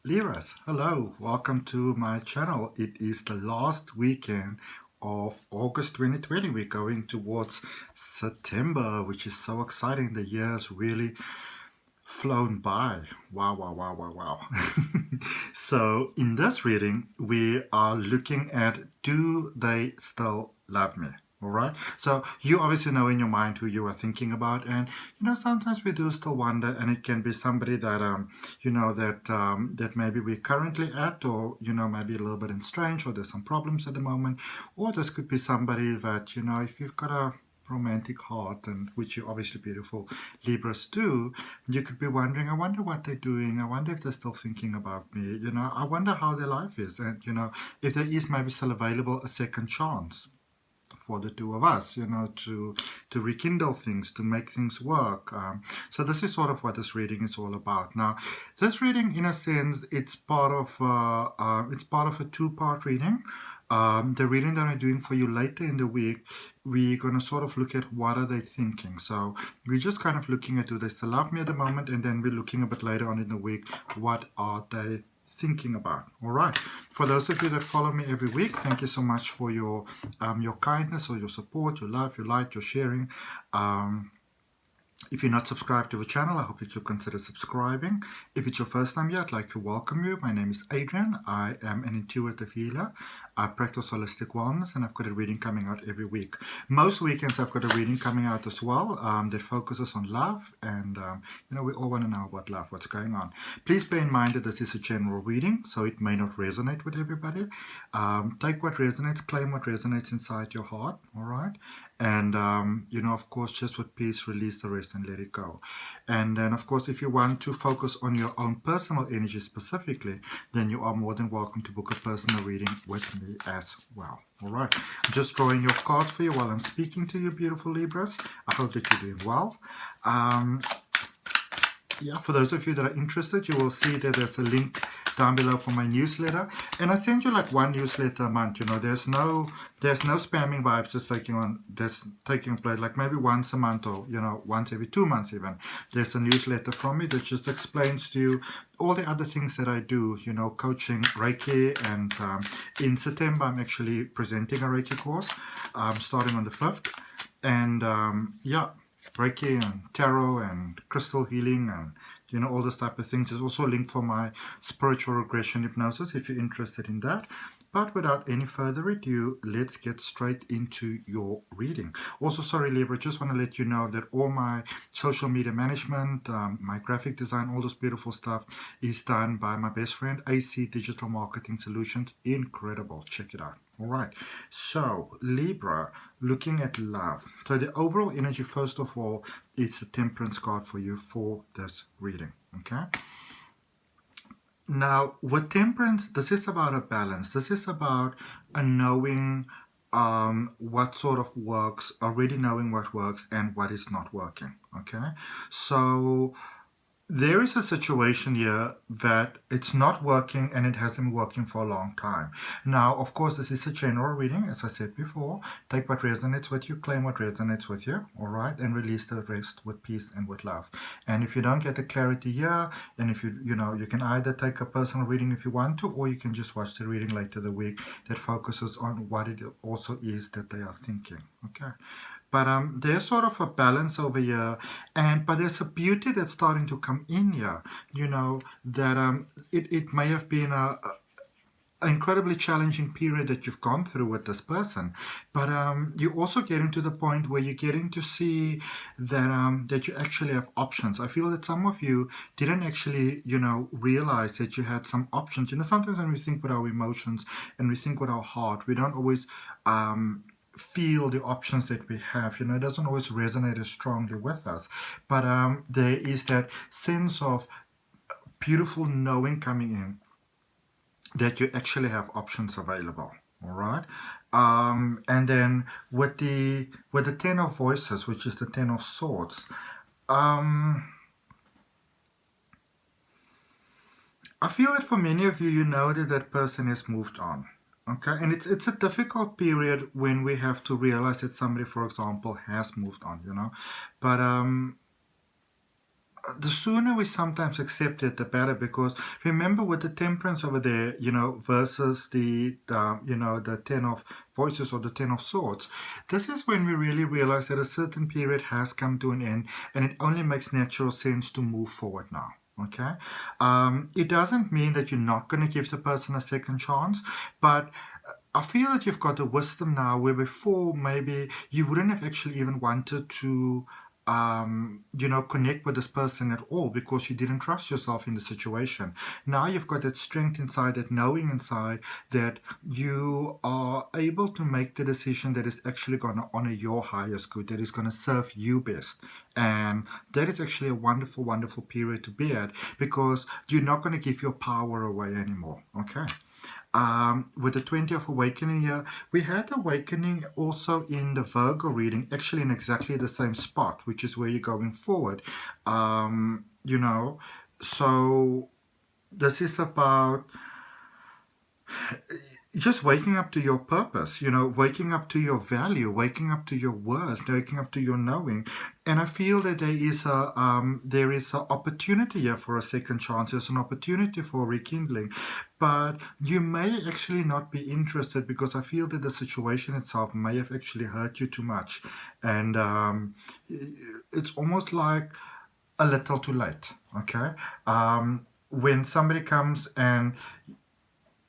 Libras, hello, welcome to my channel. It is the last weekend of August 2020. We're going towards September, which is so exciting. The year has really flown by. Wow, wow, wow, wow, wow. So, in this reading, we are looking at, do they still love me? All right. So you obviously know in your mind who you are thinking about, and sometimes we do still wonder, and it can be somebody that that maybe we're currently at, or maybe a little bit estranged, or there's some problems at the moment, or this could be somebody that if you've got a romantic heart, and which you obviously beautiful Libras do, you could be wondering, I wonder what they're doing, I wonder if they're still thinking about me, I wonder how their life is, and if there is maybe still available a second chance for the two of us, to rekindle things, to make things work. So this is sort of what this reading is all about. Now, this reading, in a sense, it's part of a two-part reading. The reading that I'm doing for you later in the week, we're going to sort of look at what are they thinking. So we're just kind of looking at, do they still love me at the moment? And then we're looking a bit later on in the week, what are they thinking about. All right. For those of you that follow me every week, thank you so much for your kindness, or your support, your love, your light, your sharing. If you're not subscribed to the channel, I hope that you'll consider subscribing. If it's your first time here, I'd like to welcome you. My name is Adrian. I am an intuitive healer. I practice holistic wellness, and I've got a reading coming out every week. Most weekends I've got a reading coming out as well that focuses on love, and we all want to know about love, what's going on. Please bear in mind that this is a general reading, so it may not resonate with everybody. Take what resonates, claim what resonates inside your heart, all right? And, of course, just with peace, release the rest and let it go. And then, of course, if you want to focus on your own personal energy specifically, then you are more than welcome to book a personal reading with me as well. All right. I'm just drawing your cards for you while I'm speaking to you, beautiful Libras. I hope that you're doing well. Yeah, for those of you that are interested, you will see that there's a link down below for my newsletter, and I send you like one newsletter a month. There's no spamming vibes that's taking place, like maybe once a month, or once every 2 months even. There's a newsletter from me that just explains to you all the other things that I do, coaching, Reiki, and in September I'm actually presenting a Reiki course starting on the 5th, and yeah, Reiki and tarot and crystal healing and all those type of things. There's also a link for my spiritual regression hypnosis if you're interested in that. But without any further ado, let's get straight into your reading. Also, sorry, Libra, just want to let you know that all my social media management, my graphic design, all this beautiful stuff is done by my best friend, AC Digital Marketing Solutions. Incredible. Check it out. All right. So, Libra, looking at love. So the overall energy, first of all, is the Temperance card for you for this reading. Okay. Now, with Temperance, this is about a balance. This is about a knowing what sort of works, already knowing what works and what is not working. Okay. So there is a situation here that it's not working, and it hasn't been working for a long time. Now, of course, this is a general reading, as I said before. Take what resonates with you, claim what resonates with you, all right, and release the rest with peace and with love. And if you don't get the clarity here, and if you can either take a personal reading if you want to, or you can just watch the reading later the week that focuses on what it also is that they are thinking. Okay. But there's sort of a balance over here, but there's a beauty that's starting to come in here. That it may have been an incredibly challenging period that you've gone through with this person, but you're also getting to the point where you're getting to see that you actually have options. I feel that some of you didn't actually realize that you had some options. Sometimes when we think with our emotions and we think with our heart, we don't always feel the options that we have. It doesn't always resonate as strongly with us, but there is that sense of beautiful knowing coming in that you actually have options available. All right. And then with the 10 of voices, which is the 10 of swords, I feel that for many of you, that person has moved on. Okay, and it's a difficult period when we have to realize that somebody, for example, has moved on, but the sooner we sometimes accept it, the better. Because remember, with the temperance over there, versus the 10 of voices or the 10 of swords, this is when we really realize that a certain period has come to an end, and it only makes natural sense to move forward now. Okay, it doesn't mean that you're not going to give the person a second chance, but I feel that you've got the wisdom now where before maybe you wouldn't have actually even wanted to connect with this person at all because you didn't trust yourself in the situation. Now you've got that strength inside, that knowing inside, that you are able to make the decision that is actually going to honor your highest good, that is going to serve you best. And that is actually a wonderful, wonderful period to be at, because you're not going to give your power away anymore. Okay. With the 20 of awakening here, we had awakening also in the Virgo reading, actually in exactly the same spot, which is where you're going forward. So this is about just waking up to your purpose, waking up to your value, waking up to your worth, waking up to your knowing. And I feel that there is an opportunity here for a second chance. There's an opportunity for rekindling, but you may actually not be interested, because I feel that the situation itself may have actually hurt you too much, and it's almost like a little too late. Okay, when somebody comes and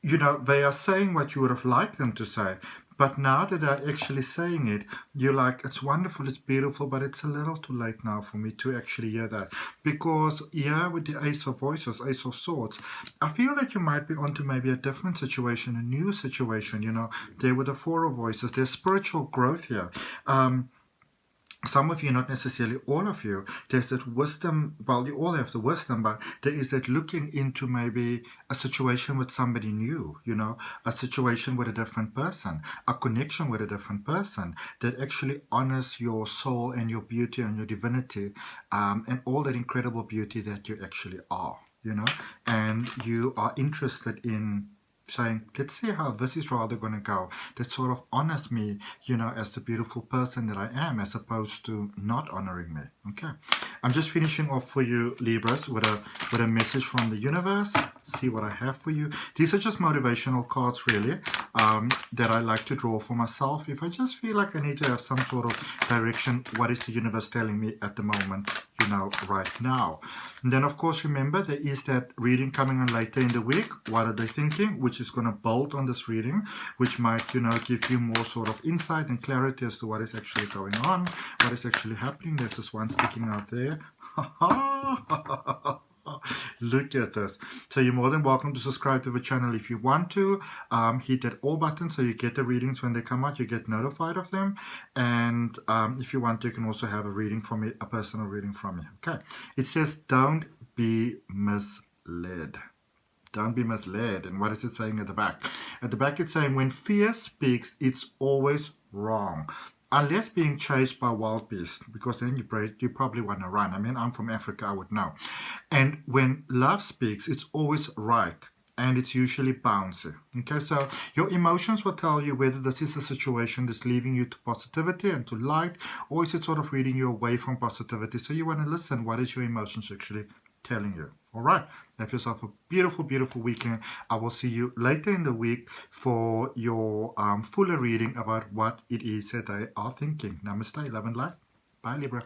they are saying what you would have liked them to say. But now that they're actually saying it, you're like, it's wonderful, it's beautiful, but it's a little too late now for me to actually hear that. Because, yeah, with the Ace of Voices, Ace of Swords, I feel like you might be onto maybe a different situation, a new situation, there with the Four of Voices. There's spiritual growth here. Some of you, not necessarily all of you, there's that wisdom. Well, you all have the wisdom, but there is that looking into maybe a situation with somebody new, a situation with a different person, a connection with a different person that actually honors your soul and your beauty and your divinity, and all that incredible beauty that you actually are, and you are interested in saying, let's see how this is rather going to go. That sort of honors me, as the beautiful person that I am, as opposed to not honoring me. Okay, I'm just finishing off for you, Libras, with a message from the universe. See what I have for you. These are just motivational cards, really, that I like to draw for myself. If I just feel like I need to have some sort of direction, what is the universe telling me at the moment, right now? And then, of course, remember, there is that reading coming on later in the week. What are they thinking? Which is going to build on this reading, which might, give you more sort of insight and clarity as to what is actually going on, what is actually happening. There's this one sticking out there. Look at this. So you're more than welcome to subscribe to the channel if you want to. Hit that all button so you get the readings when they come out. You get notified of them. And if you want to, you can also have a reading from me, a personal reading from me. Okay. It says, don't be misled. Don't be misled. And what is it saying at the back? At the back, it's saying, when fear speaks, it's always wrong. Unless being chased by wild beasts, because then you probably want to run. I mean, I'm from Africa, I would know. And when love speaks, it's always right. And it's usually bouncy. Okay, so your emotions will tell you whether this is a situation that's leaving you to positivity and to light, or is it sort of reading you away from positivity. So you want to listen. What is your emotions actually telling you? All right. Have yourself a beautiful, beautiful weekend. I will see you later in the week for your fuller reading about what it is that they are thinking. Namaste, love and light. Bye, Libra.